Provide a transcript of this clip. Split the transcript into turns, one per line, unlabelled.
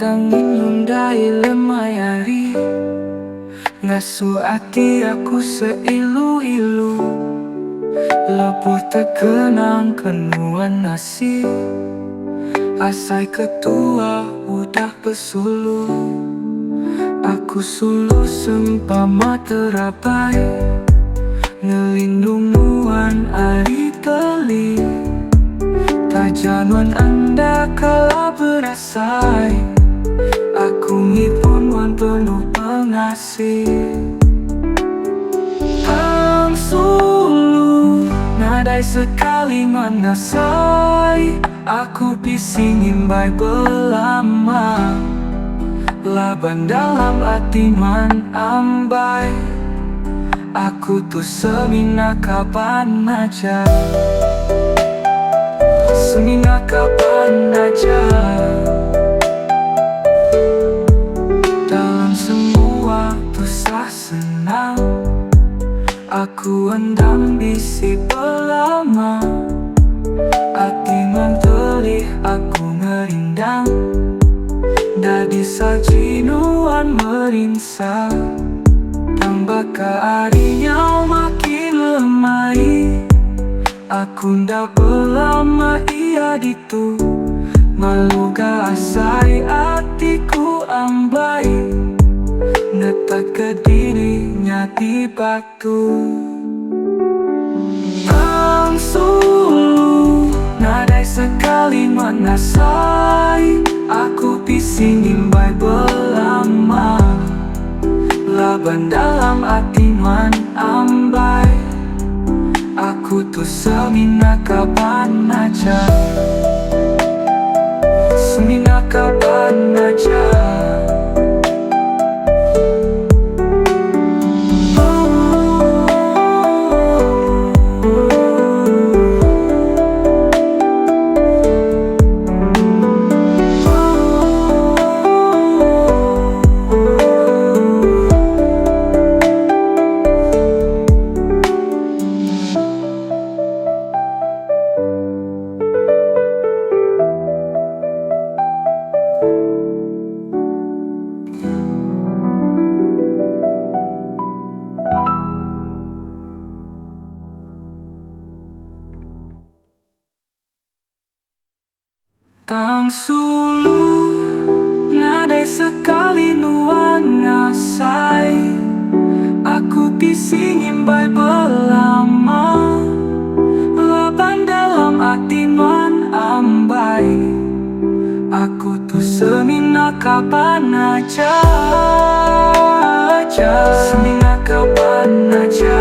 Tangin lundai lemayari ngasuh hati aku seilu-ilu. Lepuh terkenang kenuan nasi asai ketua udah pesulu. Aku sulu sempama terabai ngelindunguan ari teli. Tajanuan anda kala berasai aku ngipun wan penuh pengasih. Ang sulu nadai sekali menasai aku bising imbai belama. Laban dalam hati man ambai aku tuh semina kapan aja. Semina kapan aja. Dalam semua tusah senang aku endam bisi belama. Hati mantelih aku ngerindang dadi sajinuan merinsa. Tambah kearinya makin lemai aku ndak belama iya ditu. Malu ga asai hatiku ambai netak ke dirinya di batu. Ang sulu nadai sekali menasai aku bising imbai belama. Laban dalam hati man ambai aku tuh semina kapan aja. Semina kapan aja. Tang sulu nadai sekali nuangan asai aku bising imbai belama. Laban dalam hati man ambai aku tuh semina kapan aja. Semina kapan aja.